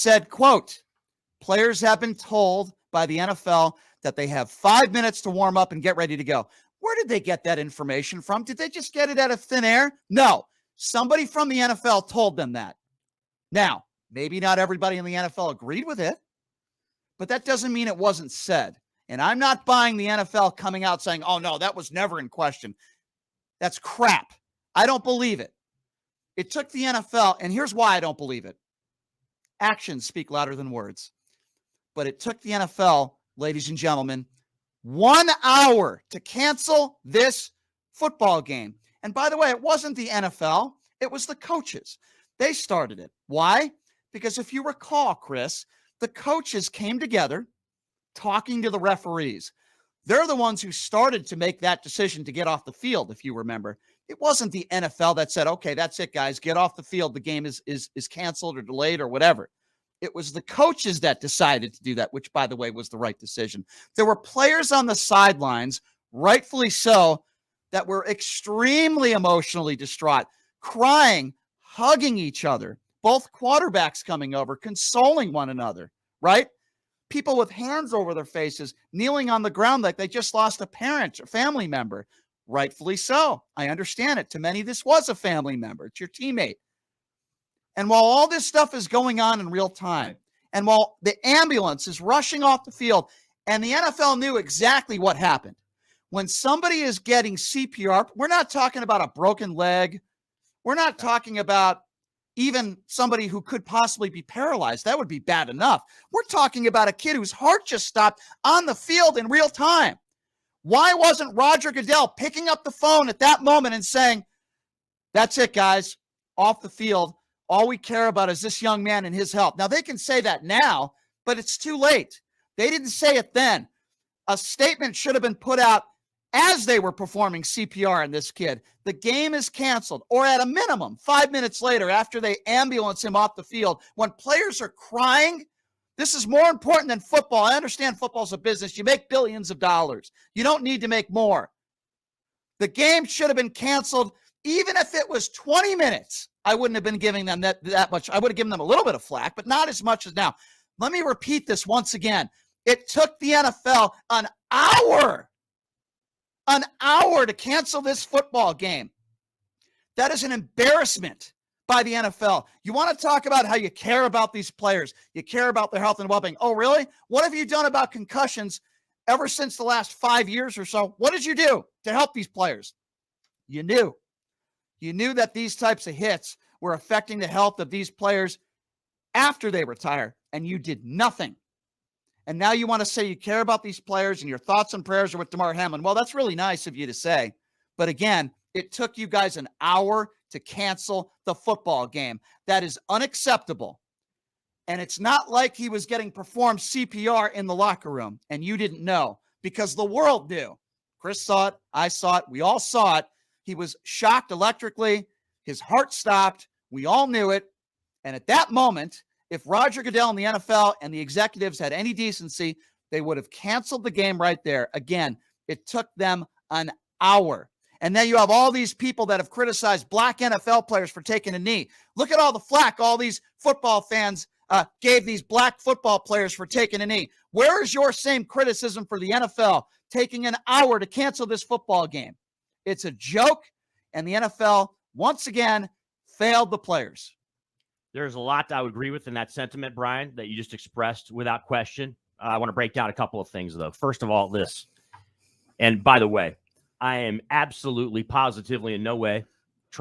said, quote, players have been told by the NFL that they have 5 minutes to warm up and get ready to go. Where did they get that information from? Did they just get it out of thin air? No. Somebody from the NFL told them that. Now, maybe not everybody in the NFL agreed with it, but that doesn't mean it wasn't said. And I'm not buying the NFL coming out saying, oh, no, that was never in question. That's crap. I don't believe it. It took the NFL, and here's why I don't believe it. Actions speak louder than words. But it took the NFL, ladies and gentlemen, 1 hour to cancel this football game. And by the way, it wasn't the NFL. It was the coaches. They started it. Why? Because if you recall, Chris, the coaches came together talking to the referees. They're the ones who started to make that decision to get off the field, if you remember. It wasn't the NFL that said, okay, that's it, guys, get off the field. The game is canceled or delayed or whatever. It was the coaches that decided to do that, which, by the way, was the right decision. There were players on the sidelines, rightfully so, that were extremely emotionally distraught, crying, hugging each other, both quarterbacks coming over, consoling one another, right? People with hands over their faces, kneeling on the ground like they just lost a parent or family member. Rightfully so. I understand it. To many, this was a family member. It's your teammate. And while all this stuff is going on in real time, and while the ambulance is rushing off the field, and the NFL knew exactly what happened. When somebody is getting CPR, we're not talking about a broken leg. We're not talking about even somebody who could possibly be paralyzed. That would be bad enough. We're talking about a kid whose heart just stopped on the field in real time. Why wasn't Roger Goodell picking up the phone at that moment and saying, that's it, guys, off the field. All we care about is this young man and his health. Now, they can say that now, but it's too late. They didn't say it then. A statement should have been put out as they were performing CPR on this kid. The game is canceled, or at a minimum, 5 minutes later, after they ambulance him off the field, when players are crying. This is more important than football. I understand football's a business. You make billions of dollars. You don't need to make more. The game should have been canceled. Even if it was 20 minutes, I wouldn't have been giving them that much. I would have given them a little bit of flack, but not as much as now. Let me repeat this once again. It took the NFL an hour to cancel this football game. That is an embarrassment by the NFL. You want to talk about how you care about these players. You care about their health and well-being. Oh, really? What have you done about concussions ever since the last 5 years or so? What did you do to help these players? You knew. You knew that these types of hits were affecting the health of these players after they retire, and you did nothing. And now you want to say you care about these players and your thoughts and prayers are with Damar Hamlin. Well, that's really nice of you to say. But again, it took you guys an hour to cancel the football game. That is unacceptable. And it's not like he was getting performed CPR in the locker room and you didn't know, because the world knew. Chris saw it. I saw it. We all saw it. He was shocked electrically. His heart stopped. We all knew it. And at that moment, if Roger Goodell and the NFL and the executives had any decency, they would have canceled the game right there. Again, it took them an hour. And then you have all these people that have criticized black NFL players for taking a knee. Look at all the flack all these football fans gave these black football players for taking a knee. Where is your same criticism for the NFL taking an hour to cancel this football game? It's a joke, and the NFL, once again, failed the players. There's a lot I would agree with in that sentiment, Brian, that you just expressed without question. I want to break down a couple of things, though. First of all, this. And by the way, I am absolutely, positively, in no way